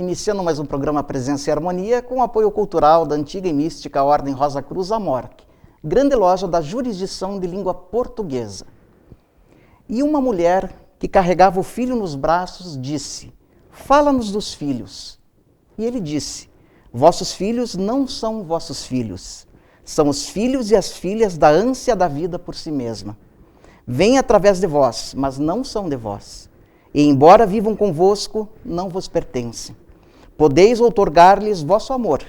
iniciando mais um programa Presença e Harmonia com o apoio cultural da antiga e mística Ordem Rosa Cruz Amorque, grande loja da jurisdição de língua portuguesa. E uma mulher que carregava o filho nos braços disse: "Fala-nos dos filhos." E ele disse: "Vossos filhos não são vossos filhos, são os filhos e as filhas da ânsia da vida por si mesma. Vêm através de vós, mas não são de vós. E embora vivam convosco, não vos pertencem. Podeis outorgar-lhes vosso amor,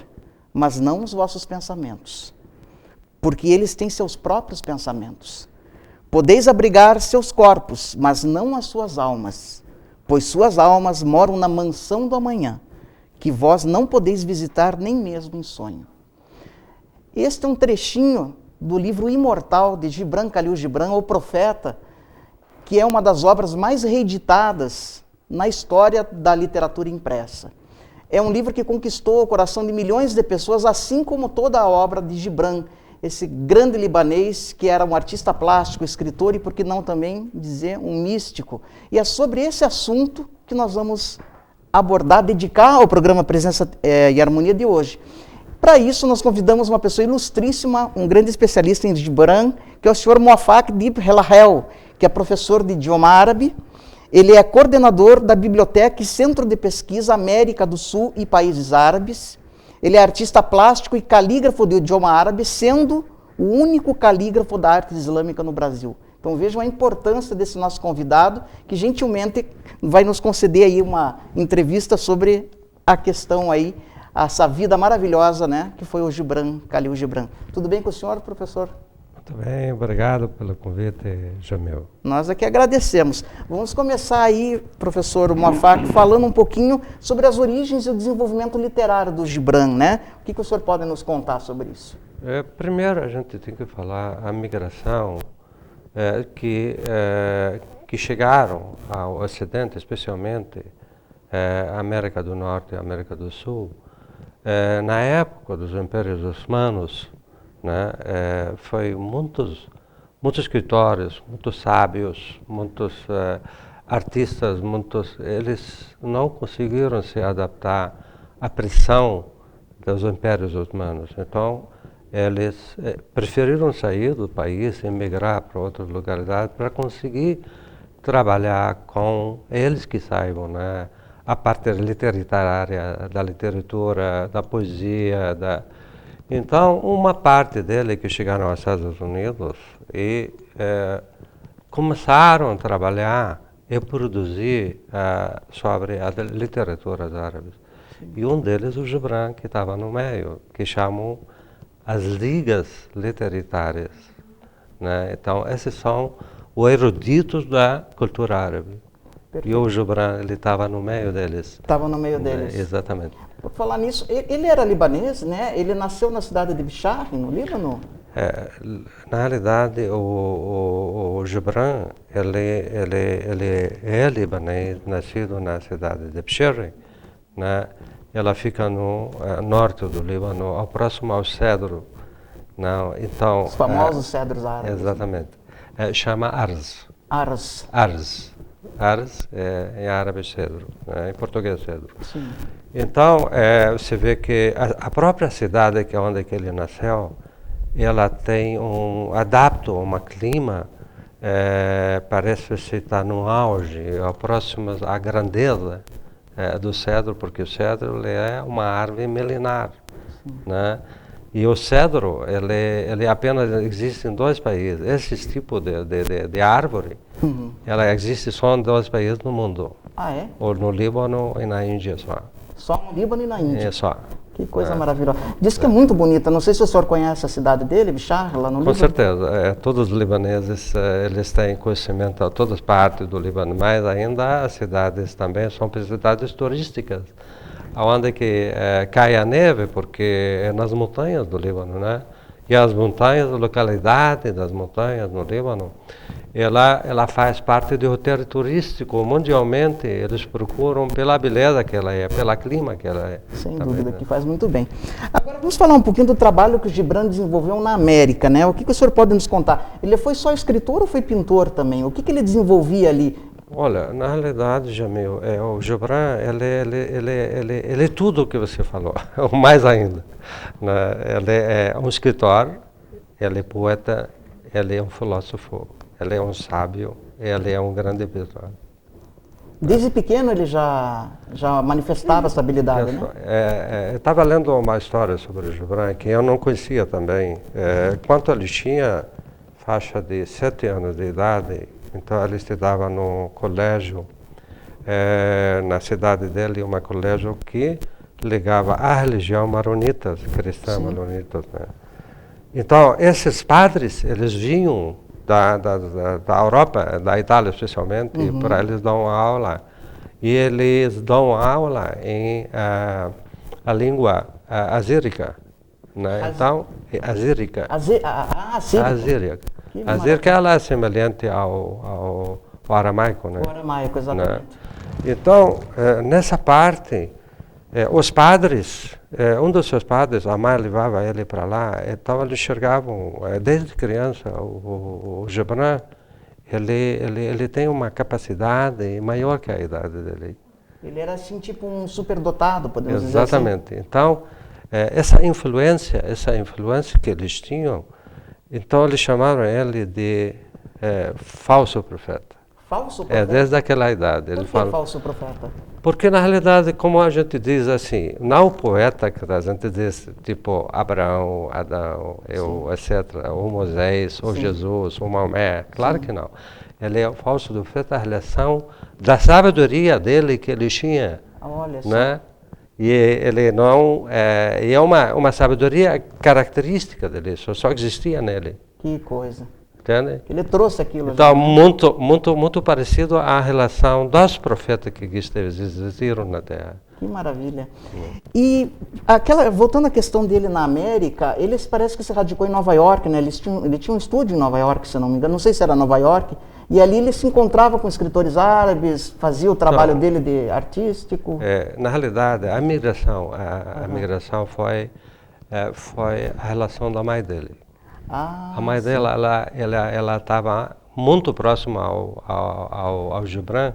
mas não os vossos pensamentos, porque eles têm seus próprios pensamentos. Podeis abrigar seus corpos, mas não as suas almas, pois suas almas moram na mansão do amanhã, que vós não podeis visitar nem mesmo em sonho." Este é um trechinho do livro imortal de Gibran Khalil Gibran, O Profeta, que é uma das obras mais reeditadas na história da literatura impressa. É um livro que conquistou o coração de milhões de pessoas, assim como toda a obra de Gibran, esse grande libanês que era um artista plástico, escritor e, por que não também dizer, um místico. E é sobre esse assunto que nós vamos abordar, dedicar ao programa Presença e Harmonia de hoje. Para isso, nós convidamos uma pessoa ilustríssima, um grande especialista em Gibran, que é o senhor Mouafak Dib Helahel, que é professor de idioma árabe. Ele é coordenador da Biblioteca e Centro de Pesquisa América do Sul e Países Árabes. Ele é artista plástico e calígrafo do idioma árabe, sendo o único calígrafo da arte islâmica no Brasil. Então vejam a importância desse nosso convidado, que gentilmente vai nos conceder aí uma entrevista sobre a questão aí, essa vida maravilhosa, né, que foi o Gibran Khalil Gibran. Tudo bem com o senhor, professor? Muito bem, obrigado pelo convite, Jamil. Nós aqui agradecemos. Vamos começar aí, professor Mouafak, falando um pouquinho sobre as origens e o desenvolvimento literário do Gibran, né? O que o senhor pode nos contar sobre isso? Primeiro, a gente tem que falar a migração que chegaram ao Ocidente, especialmente América do Norte e América do Sul, na época dos impérios osmanos, né? Foi muitos escritores, muitos sábios, muitos artistas, eles não conseguiram se adaptar à pressão dos impérios osmanos. Então, eles preferiram sair do país, emigrar para outras localidades para conseguir trabalhar com eles que saibam, né? A parte literária, da literatura, da poesia, Então, uma parte dele que chegaram aos Estados Unidos e começaram a trabalhar e produzir sobre a literatura árabe. E um deles, o Gibran, que estava no meio, que chamam as ligas literárias, né? Então, esses são os eruditos da cultura árabe. Perfeito. E o Gibran, ele estava no meio deles. Estava no meio deles. Exatamente. Por falar nisso, ele era libanês, né? Ele nasceu na cidade de Bishar, no Líbano? Na realidade, o Gibran, ele é libanês, nascido na cidade de Bishar, né? Ela fica no norte do Líbano, ao próximo ao Cedro. Não, então, os famosos cedros árabes. Exatamente. Chama Arz. Arz. Arz. Arz em árabe cedro, em português cedro. Sim. Então, você vê que a própria cidade que é onde que ele nasceu, ela tem adapta um clima, parece que está no auge, próximo à grandeza do cedro, porque o cedro ele é uma árvore milenar, né? E o cedro, ele apenas existe em 2 países. Esse tipo de árvore, ela existe só em 2 países no mundo. Ah, é? Ou no Líbano e na Índia só. Só no Líbano e na Índia? É só. Que coisa maravilhosa. Diz que é muito bonita. Não sei se o senhor conhece a cidade dele, Bishar, lá no Líbano. Com certeza. Todos os libaneses, eles têm conhecimento de todas partes do Líbano, mas ainda as cidades também são cidades turísticas, onde que cai a neve, porque é nas montanhas do Líbano, né? E as montanhas, a localidade das montanhas no Líbano, ela faz parte do roteiro turístico. Mundialmente, eles procuram pela beleza que ela é, pelo clima que ela é. Sem dúvida, que faz muito bem. Agora, vamos falar um pouquinho do trabalho que o Gibran desenvolveu na América, né? O que o senhor pode nos contar? Ele foi só escritor ou foi pintor também? O que ele desenvolvia ali Olha, na realidade, Jamil, o Gibran, ele é tudo o que você falou, ou mais ainda. Né? Ele é um escritor, ele é poeta, ele é um filósofo, ele é um sábio, ele é um grande pessoa. Desde pequeno ele já manifestava essa habilidade, né? Eu estava lendo uma história sobre o Gibran que eu não conhecia também. Quando ele tinha faixa de 7 anos de idade, então ele estudava no colégio, na cidade dele, um colégio que ligava à religião maronita, cristã maronita. Né? Então, esses padres, eles vinham da Europa, da Itália especialmente, para eles dar uma aula. E eles dão aula em a língua azírica. Né? Então, azírica. Azírica. Azírica ela é semelhante ao aramaico. Né? O aramaico, exatamente. Né? Então, nessa parte, os padres, um dos seus padres, a mãe levava ele para lá, então eles enxergavam, desde criança, o Gibran, ele tem uma capacidade maior que a idade dele. Ele era assim, tipo um superdotado, podemos dizer assim. Exatamente. Então, essa influência que eles tinham, então eles chamaram ele de falso profeta. Falso profeta? Desde aquela idade. Por que falso profeta? Porque, na realidade, como a gente diz assim, não o poeta que a gente diz, tipo Abraão, Adão, etc., ou Moisés, ou Jesus, ou Maomé, claro que não. Ele é o falso profeta, a relação da sabedoria dele que ele tinha. Olha só. Né? E ele não... é uma sabedoria característica dele, só existia nele. Que coisa. Entende? Ele trouxe aquilo. Então, muito parecido à relação dos profetas que existiram na Terra. Que maravilha. E voltando à questão dele na América, ele parece que se radicou em Nova York, né? Ele tinha um estúdio em Nova York, se não me engano, não sei se era Nova York, e ali ele se encontrava com escritores árabes, fazia o trabalho dele de artístico. Na realidade, a migração foi a relação da mãe dele. A mãe dela, ela estava muito próxima ao Gibran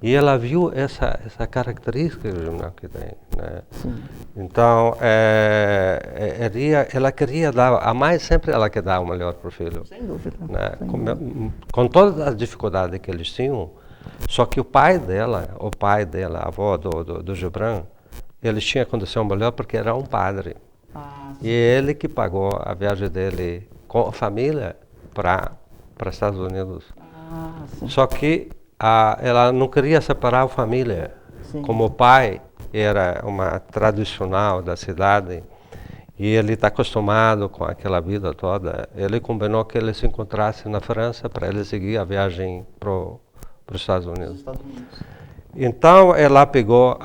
e ela viu essa característica do Gibran que tem. Né? Então, ela queria dar, a mãe sempre ela quer dar o melhor para o filho. Sem dúvida. Né? Com todas as dificuldades que eles tinham, só que o pai dela, a avó do Gibran, eles tinham condição melhor porque era um padre. E ele que pagou a viagem dele com a família para os Estados Unidos. Só que ela não queria separar a família. Como o pai era uma tradicional da cidade e ele está acostumado com aquela vida toda, ele combinou que ele se encontrasse na França para ele seguir a viagem para os Estados Unidos. Então ela pegou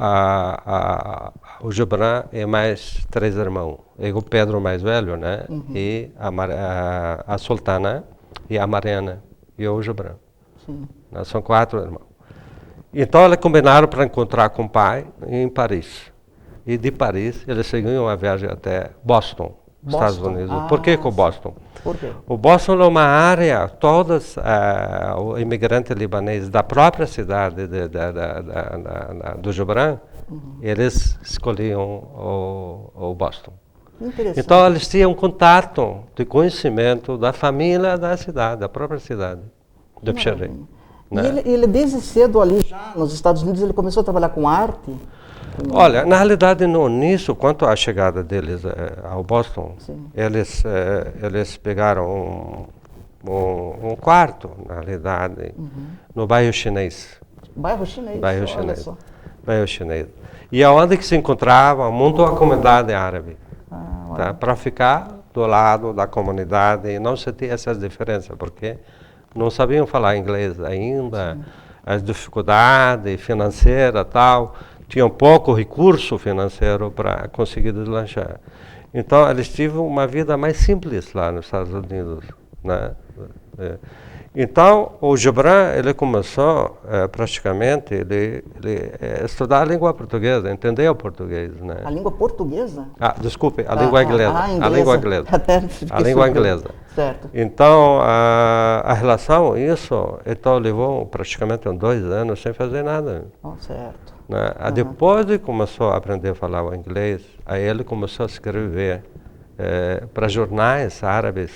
o Gibran e mais 3 irmãos. O Pedro mais velho, né? E a Sultana e a Mariana e o Gibran. São 4 irmãos. Então eles combinaram para encontrar com o pai em Paris. E de Paris eles seguiam a viagem até Boston, Estados Unidos. Por que Boston? Por quê? O Boston é uma área, todos os imigrantes libaneses da própria cidade do Gibran, eles escolhiam o Boston. Então eles tinham contato de conhecimento da família da cidade, da própria cidade do Picharé. Né? E ele desde cedo ali já nos Estados Unidos ele começou a trabalhar com arte? Olha, na realidade, nisso, quanto à chegada deles ao Boston, eles pegaram um quarto, na realidade, no bairro chinês. Bairro chinês? Bairro chinês. Bairro chinês. E é onde que se encontrava muito a comunidade árabe, para ficar do lado da comunidade e não sentir essas diferenças, porque não sabiam falar inglês ainda, as dificuldades financeiras e tal. Tinham pouco recurso financeiro para conseguir deslanchar. Então, eles tiveram uma vida mais simples lá nos Estados Unidos. Né? Então, o Gibran, ele começou praticamente estudar a língua portuguesa, entender o português, né? A língua portuguesa? Desculpe, a língua inglesa. Inglesa. A língua inglesa. Até a língua inglesa. Certo. Então, a relação, isso, então levou praticamente 2 anos sem fazer nada. Certo. Né? Depois ele começou a aprender a falar o inglês, aí ele começou a escrever para jornais árabes,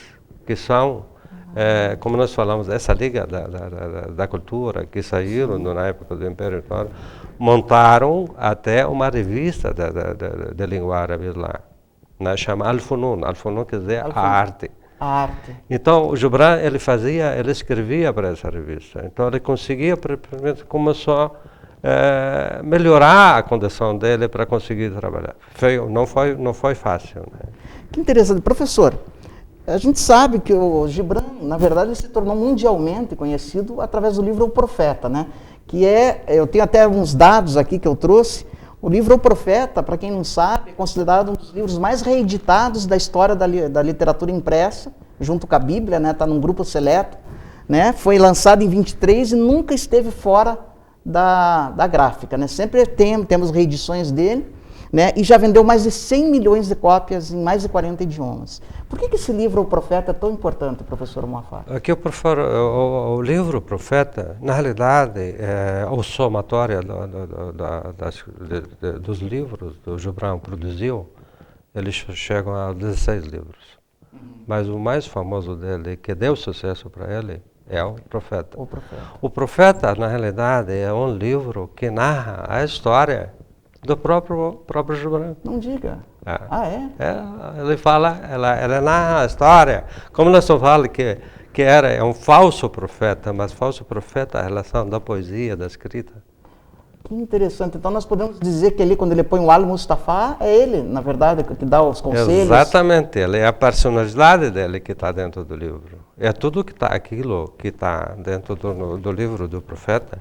que são, como nós falamos, essa liga da cultura, que saíram na época do Império Otomano, montaram até uma revista de língua árabe lá, né? Chama Al-Funun. Al-Funun quer dizer a arte. A arte. Então, o Gibran, ele escrevia para essa revista. Então, ele conseguia, começou a melhorar a condição dele para conseguir trabalhar. Não foi fácil, né? Que interessante. Professor, a gente sabe que o Gibran, na verdade, ele se tornou mundialmente conhecido através do livro O Profeta, né? Que eu tenho até uns dados aqui que eu trouxe. O livro O Profeta, para quem não sabe, é considerado um dos livros mais reeditados da história da literatura impressa, junto com a Bíblia, né? Está num grupo seleto, né? Foi lançado em 23 e nunca esteve fora da gráfica, né? Sempre temos reedições dele, né? E já vendeu mais de 100 milhões de cópias em mais de 40 idiomas. Por que esse livro O Profeta é tão importante, professor Moafar? Aqui o livro Profeta, na realidade, é o somatório dos livros que o Gibran produziu. Eles chegam a 16 livros. Mas o mais famoso dele, que deu sucesso para ele, é O Profeta. O Profeta. O Profeta, na realidade, é um livro que narra a história do próprio Gibran. Não diga. Ele fala, ela narra a história. Como nós falamos que é um falso profeta, mas falso profeta é a relação da poesia, da escrita. Que interessante. Então nós podemos dizer que ali, quando ele põe o Al-Mustafa, é ele, na verdade, que dá os conselhos. Exatamente. Ele é a personalidade dele que está dentro do livro. É tudo aquilo que está dentro do livro do profeta.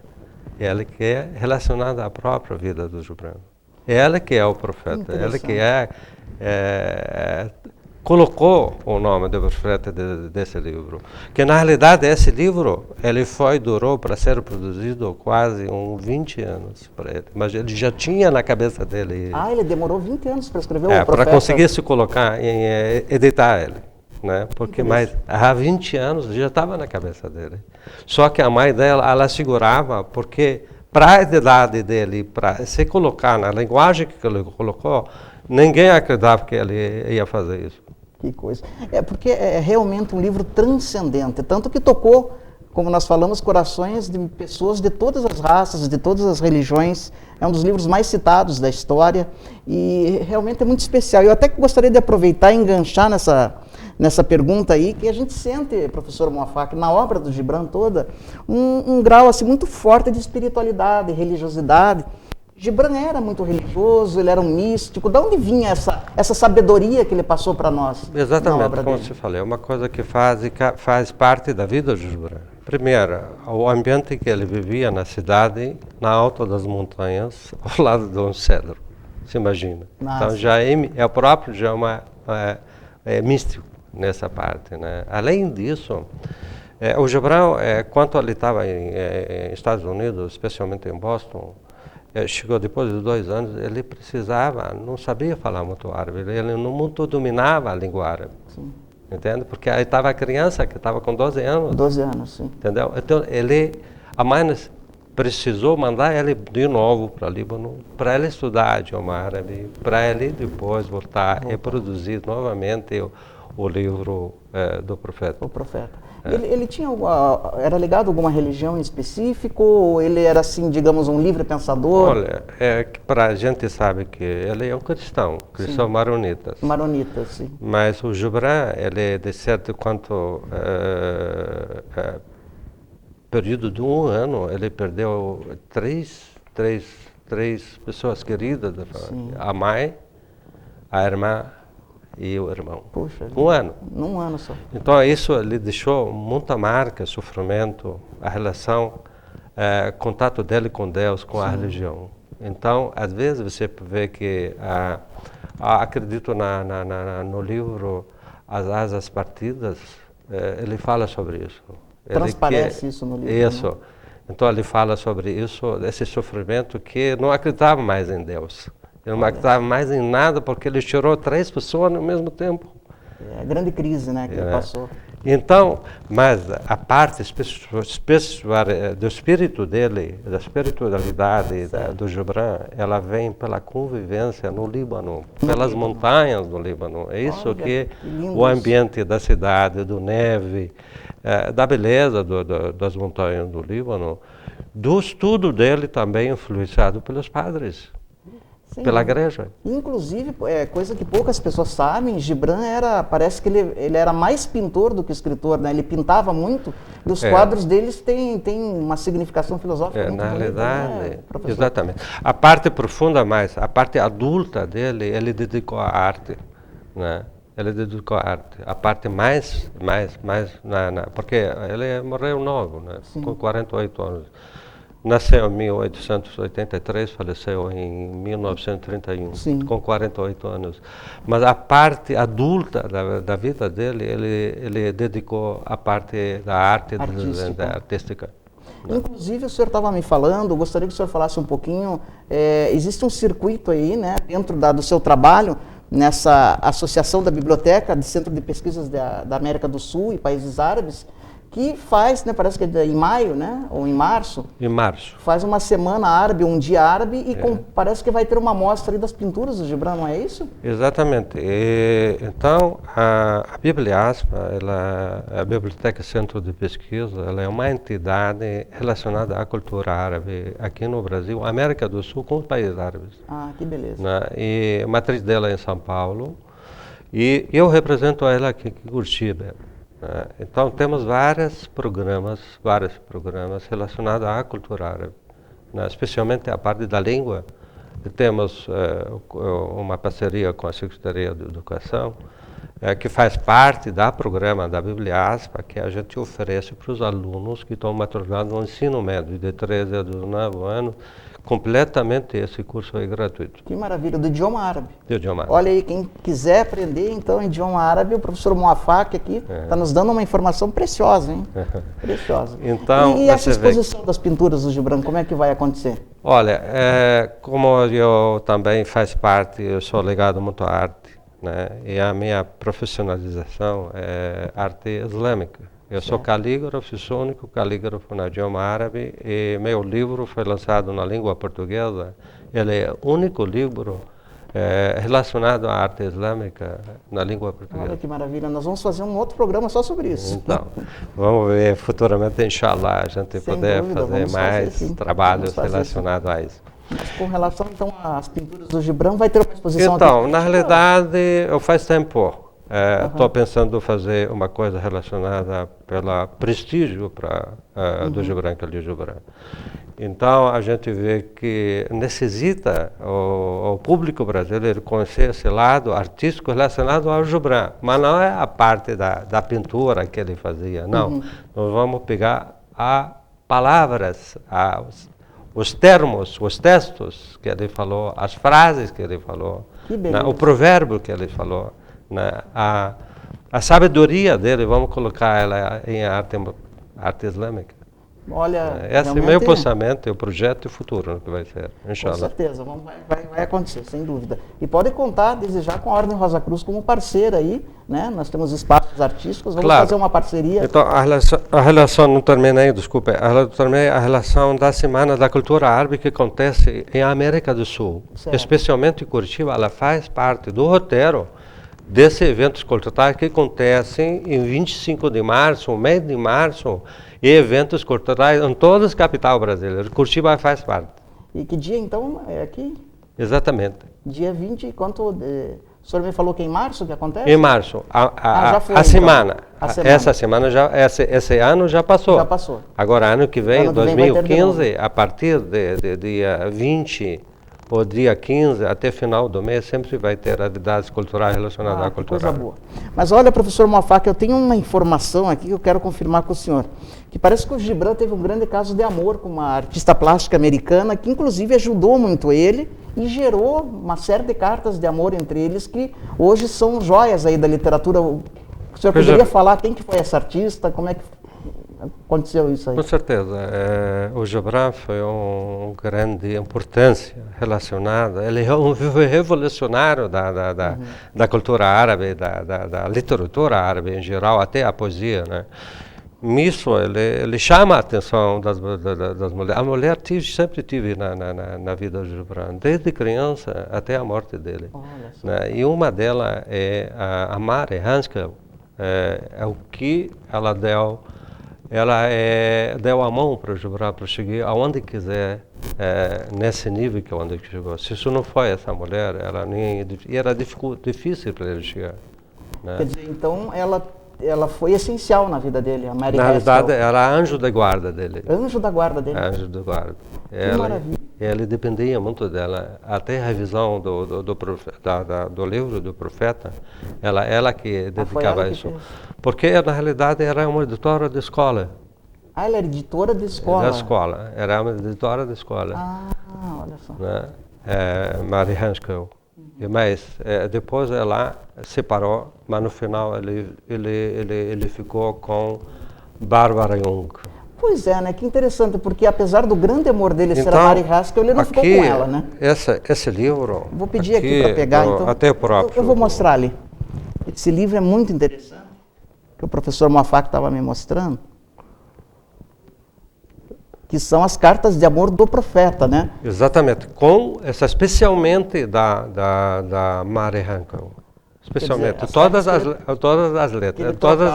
É ele que é relacionado à própria vida do Gibran. É ele que é o profeta. É ele que colocou o nome do profeta desse livro. Que na realidade esse livro durou para ser produzido quase 20 anos para ele. Mas ele já tinha na cabeça dele. Ele demorou 20 anos para escrever o profeta. Para conseguir se colocar editar ele. Né? Porque há 20 anos já estava na cabeça dele. Só que a mãe dela, ela segurava, porque para a idade dele, para se colocar na linguagem que ele colocou, ninguém acreditava que ele ia fazer isso. Que coisa. Porque é realmente um livro transcendente, tanto que tocou, como nós falamos, corações de pessoas de todas as raças, de todas as religiões. É um dos livros mais citados da história e realmente é muito especial. Eu até gostaria de aproveitar e enganchar nessa pergunta aí, que a gente sente, professor Moafar, que na obra do Gibran toda, um grau assim, muito forte de espiritualidade, religiosidade. Gibran era muito religioso, ele era um místico. De onde vinha essa sabedoria que ele passou para nós? Exatamente, como você falou, é uma coisa que faz parte da vida do Gibran. Primeiro, o ambiente que ele vivia na cidade, na alta das montanhas, ao lado de um cedro, se imagina. Nossa. Então já é próprio, já é místico nessa parte, né? Além disso, o Gibran, quando ele estava em Estados Unidos, especialmente em Boston, chegou depois de 2 anos, ele não sabia falar muito árabe, ele não muito dominava a língua árabe. Sim. Entende? Porque aí estava a criança que estava com 12 anos. 12 anos, sim. Entendeu? Então, a mãe precisou mandar ele de novo para Líbano, para ele estudar idioma árabe, para ele depois voltar e produzir novamente o livro do Profeta. O Profeta. Ele tinha era ligado a alguma religião em específico, ou ele era, assim, digamos, um livre pensador? Olha, a gente sabe que ele é um cristão maronita. Maronita, sim. Mas o Gibran, ele, de certo quanto período de 1 ano, ele perdeu três pessoas queridas da família. A mãe, a irmã e o irmão. Puxa, 1 ano. Num ano só. Então isso lhe deixou muita marca, sofrimento, a relação, contato dele com Deus, com a religião. Então, às vezes você vê que, acredito no livro As Asas Partidas, ele fala sobre isso. Transparece isso no livro. Isso. Né? Então ele fala sobre isso, esse sofrimento que não acreditava mais em Deus. Ele não acreditava mais em nada porque ele tirou 3 pessoas ao mesmo tempo. É a grande crise, né, que ele passou. Então, mas a parte do espírito dele, da espiritualidade do Gibran, ela vem pela convivência no Líbano, pelas montanhas do Líbano. É isso que o ambiente da cidade, do neve, da beleza das montanhas do Líbano, do estudo dele também influenciado pelos padres. Sim, pela igreja. Inclusive, coisa que poucas pessoas sabem, Gibran parece que ele era mais pintor do que escritor, né? Ele pintava muito e os quadros deles têm uma significação filosófica muito na bonita, realidade, né, professor? Exatamente. A parte profunda mais, a parte adulta dele, ele dedicou à arte, né? Ele dedicou à arte. A parte mais porque ele morreu novo, né? Com 48 anos. Nasceu em 1883, faleceu em 1931, Sim. com 48 anos. Mas a parte adulta da vida dele, ele dedicou à parte da arte artística. Inclusive, o senhor estava me falando, gostaria que o senhor falasse um pouquinho, existe um circuito aí, né, dentro do seu trabalho, nessa associação da Biblioteca de Centro de Pesquisas da América do Sul e Países Árabes, que faz, né, parece que é em maio, né, ou em março. Em março. Faz uma semana árabe, um dia árabe, e parece que vai ter uma mostra aí das pinturas do Gibran, não é isso? Exatamente. Então, a Bibliaspa, a Biblioteca Centro de Pesquisa, ela é uma entidade relacionada à cultura árabe aqui no Brasil, América do Sul, com os países árabes. Ah, que beleza. Né? E a matriz dela é em São Paulo, e eu represento ela aqui em Curitiba. Então temos vários programas relacionados à cultura árabe, né? Especialmente a parte da língua. Temos uma parceria com a Secretaria de Educação, que faz parte do programa da Bibliaspa, que a gente oferece para os alunos que estão matriculados no ensino médio, de 13 a 19 anos, completamente esse curso é gratuito. Que maravilha, do idioma árabe. Do idioma árabe. Olha aí, quem quiser aprender então idioma árabe, o professor Moafaq aqui está nos dando uma informação preciosa, hein? Preciosa. Então, e essa exposição das pinturas do Gibran, como é que vai acontecer? Olha, como eu também faço parte, eu sou ligado muito à arte, né? E a minha profissionalização é arte islâmica. Eu sou calígrafo, sou o único calígrafo no idioma árabe e meu livro foi lançado na língua portuguesa. Ele é o único livro relacionado à arte islâmica na língua portuguesa. Olha que maravilha, nós vamos fazer um outro programa só sobre isso. Então, vamos ver futuramente, inshallah, a gente poder fazer mais trabalhos relacionados a isso. Mas com relação então às pinturas do Gibran, vai ter uma exposição então, aqui? Na realidade, eu faz tempo. Estou pensando fazer uma coisa relacionada pelo prestígio do Gibran Khalil Gibran. Então a gente vê que necessita o público brasileiro conhecer esse lado artístico relacionado ao Gibran, mas não é a parte da pintura que ele fazia, não. Nós vamos pegar as palavras, os termos, os textos que ele falou, as frases que ele falou, né, o provérbio que ele falou. A sabedoria dele, vamos colocar ela em arte islâmica. Olha, esse é o meu pensamento, o projeto e o futuro que vai ser, inshallah. Com certeza, vai acontecer, sem dúvida. E pode contar, desde já, com a Ordem Rosa Cruz como parceira aí, né? Nós temos espaços artísticos, vamos fazer uma parceria. Então, a relação, não terminei, desculpe, a relação da Semana da Cultura Árabe que acontece em América do Sul, especialmente em Curitiba, ela faz parte do roteiro desses eventos culturais que acontecem em 25 de março, no mês de março, e eventos culturais em todas as capitais brasileiras. Curitiba faz parte. E que dia então é aqui? Exatamente. Dia 20, o senhor me falou que é em março que acontece? Em março. A semana. Essa semana, esse ano já passou. Já passou. Agora, ano que vem, 2015, a partir de dia 20 ou dia 15, até final do mês, sempre vai ter atividades culturais relacionadas à cultura. Coisa boa. Mas olha, professor Moafaq, eu tenho uma informação aqui que eu quero confirmar com o senhor. Que parece que o Gibran teve um grande caso de amor com uma artista plástica americana, que inclusive ajudou muito ele e gerou uma série de cartas de amor entre eles, que hoje são joias aí da literatura. O senhor poderia falar quem que foi essa artista, como é que... aconteceu isso aí? Com certeza. O Gibran foi grande importância relacionada. Ele é um revolucionário da cultura árabe, da literatura árabe em geral, até a poesia, né? Nisso ele chama a atenção das mulheres. A mulher sempre tive na vida do Gibran, desde criança até a morte dele. Né? E uma delas é a Mary Haskell, é o que ela deu. Ela deu a mão para o Gibran para chegar aonde quiser, nesse nível que onde chegou. Se isso não foi essa mulher, era difícil para ele chegar. Né? Quer dizer, então ela foi essencial na vida dele, a Mary Haskell. Na verdade, era anjo da guarda dele. Anjo da guarda dele? Anjo da guarda. Maravilha. Ele dependia muito dela. Até a revisão do livro do profeta, ela que dedicava isso. Porque, na realidade, era uma editora de escola. Ah, ela era editora de escola? Da escola. Era uma editora de escola. Ah, olha só. Né? Mary Haskell. Mas depois ela separou, mas no final ele ficou com Barbara Jung. Pois é, né? Que interessante, porque apesar do grande amor dele ser a Mary Haskell, ele não ficou com ela, né? Esse livro... Vou pedir aqui para pegar, então. Até o próprio. Eu vou mostrar ali. Esse livro é muito interessante, que o professor Moafaq estava me mostrando, que são as cartas de amor do profeta, né? Exatamente, especialmente da Mary Haskell. Especialmente, dizer, todas as letras, todas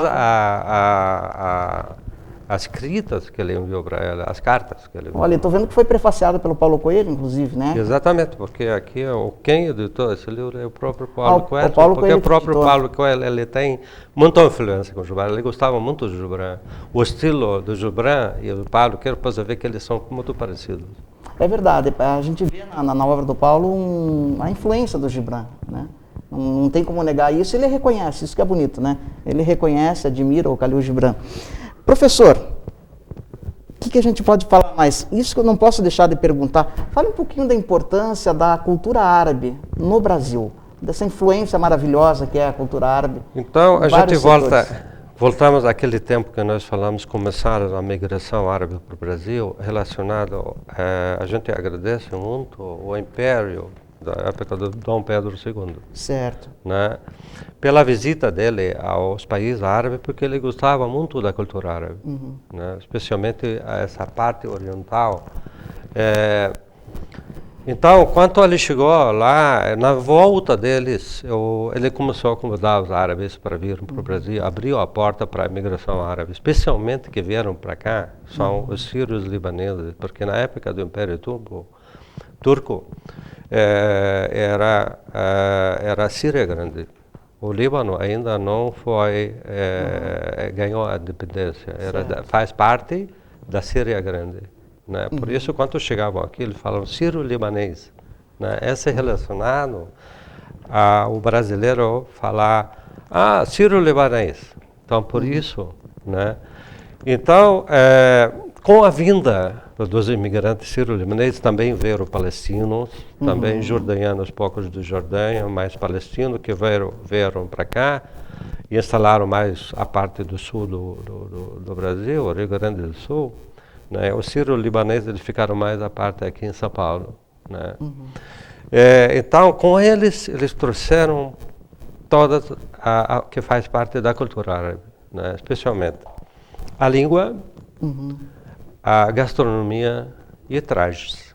as escritas que ele enviou para ela, as cartas que ele enviou. Olha, estou vendo que foi prefaciado pelo Paulo Coelho, inclusive, né? Exatamente, porque aqui quem editou esse livro é o próprio Paulo Coelho, porque o próprio Paulo Coelho ele tem muita influência com o Gibran, ele gostava muito do Gibran. O estilo do Gibran e do Paulo, quero depois ver que eles são muito parecidos. É verdade, a gente vê na obra do Paulo a influência do Gibran, né? Não tem como negar isso, ele reconhece, isso que é bonito, né? Ele reconhece, admira o Khalil Gibran. Professor, o que a gente pode falar mais? Isso que eu não posso deixar de perguntar. Fale um pouquinho da importância da cultura árabe no Brasil, dessa influência maravilhosa que é a cultura árabe. Então, a gente voltamos àquele tempo que nós falamos, começaram a migração árabe para o Brasil, relacionado, a gente agradece muito o Império da época do Dom Pedro II. Certo. Né? Pela visita dele aos países árabes, porque ele gostava muito da cultura árabe, né? Especialmente essa parte oriental. Então, quando ele chegou lá, na volta deles, ele começou a convidar os árabes para vir para o Brasil, abriu a porta para a imigração árabe, especialmente que vieram para cá, são os sírios libaneses, porque na época do Império Turco, era a Síria Grande. O Líbano ainda não ganhou a independência. Faz parte da Síria Grande. Né? Por isso, quando chegavam aqui, eles falavam sírio-libanês. Né? Esse é relacionado ao brasileiro falar sírio-libanês. Então, por isso, né? Então, com a vinda dos imigrantes sírio-libaneses, também vieram palestinos, também jordanianos, poucos do Jordânia, mas palestinos que vieram para cá e instalaram mais a parte do sul do Brasil, o Rio Grande do Sul. Né? Os sírio-libaneses eles ficaram mais a parte aqui em São Paulo. Né? Então, com eles trouxeram todas que faz parte da cultura árabe, né? Especialmente a língua, a gastronomia e trajes.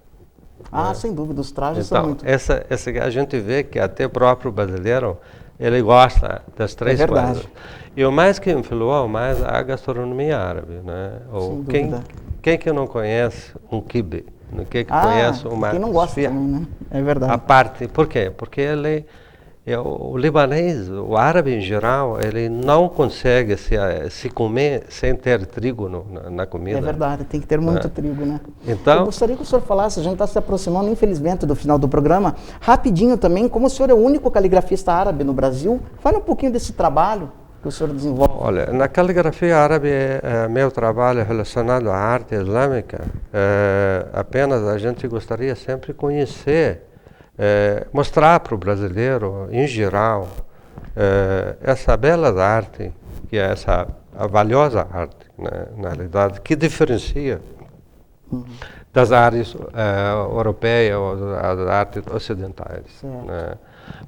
Né? Sem dúvida, os trajes então, são muito... Essa a gente vê que até o próprio brasileiro, ele gosta das três coisas. E o mais que influou mais a gastronomia árabe. Né? Sem dúvida. Quem que não conhece um quibe? Quem que conhece uma... Quem não gosta também, né? É verdade. A parte, por quê? Porque o libanês, o árabe em geral, ele não consegue se comer sem ter trigo na comida. É verdade, tem que ter muito trigo, né? Então, eu gostaria que o senhor falasse, a gente está se aproximando, infelizmente, do final do programa, rapidinho também, como o senhor é o único caligrafista árabe no Brasil, fale um pouquinho desse trabalho que o senhor desenvolve. Olha, na caligrafia árabe, meu trabalho relacionado à arte islâmica, apenas a gente gostaria sempre de conhecer, mostrar para o brasileiro, em geral, essa bela arte, que é essa a valiosa arte, né, na realidade, que diferencia das artes europeias ou das artes ocidentais. Né?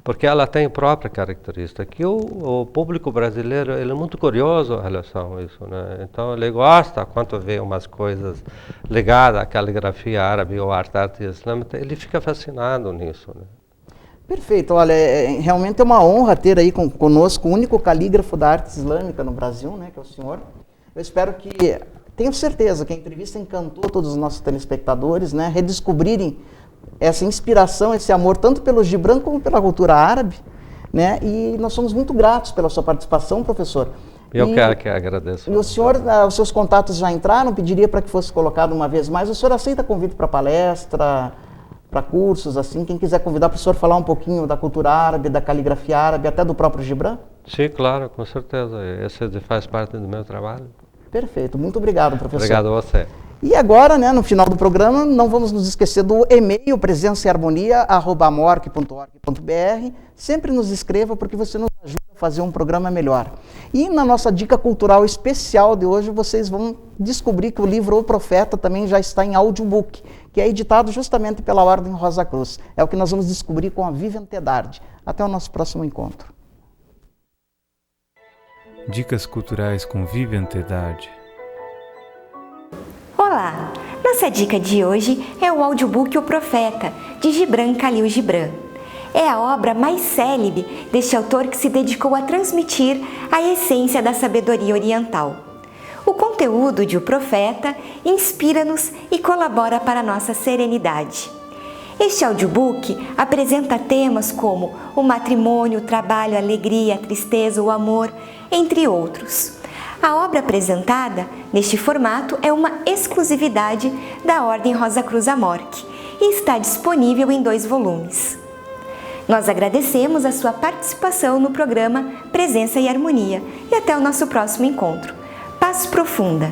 Porque ela tem própria característica, que o público brasileiro ele é muito curioso em relação a isso. Né? Então ele gosta, quando vê umas coisas ligadas à caligrafia árabe ou à arte islâmica, ele fica fascinado nisso. Né? Perfeito, olha, realmente é uma honra ter aí conosco o único calígrafo da arte islâmica no Brasil, né, que é o senhor. Eu espero que, tenho certeza que a entrevista encantou todos os nossos telespectadores, né, redescobrirem essa inspiração, esse amor, tanto pelo Gibran como pela cultura árabe, né, e nós somos muito gratos pela sua participação, professor. Eu quero que agradeço. E o senhor, os seus contatos já entraram, pediria para que fosse colocado uma vez mais. O senhor aceita convite para palestra, para cursos, assim, quem quiser convidar para o senhor falar um pouquinho da cultura árabe, da caligrafia árabe, até do próprio Gibran? Sim, claro, com certeza. Esse faz parte do meu trabalho. Perfeito, muito obrigado, professor. Obrigado a você. E agora, né, no final do programa, não vamos nos esquecer do e-mail presençaeharmonia@amorc.org.br. Sempre nos escreva, porque você nos ajuda a fazer um programa melhor. E na nossa dica cultural especial de hoje, vocês vão descobrir que o livro O Profeta também já está em audiobook, que é editado justamente pela Ordem Rosa Cruz. É o que nós vamos descobrir com a Vivian Tedard. Até o nosso próximo encontro. Dicas culturais com Vivian Tedard. Olá! Nossa dica de hoje é o audiobook O Profeta, de Gibran Khalil Gibran. É a obra mais célebre deste autor que se dedicou a transmitir a essência da sabedoria oriental. O conteúdo de O Profeta inspira-nos e colabora para a nossa serenidade. Este audiobook apresenta temas como o matrimônio, o trabalho, a alegria, a tristeza, o amor, entre outros. A obra apresentada neste formato é uma exclusividade da Ordem Rosa Cruz Amorc e está disponível em 2 volumes. Nós agradecemos a sua participação no programa Presença e Harmonia e até o nosso próximo encontro. Paz profunda!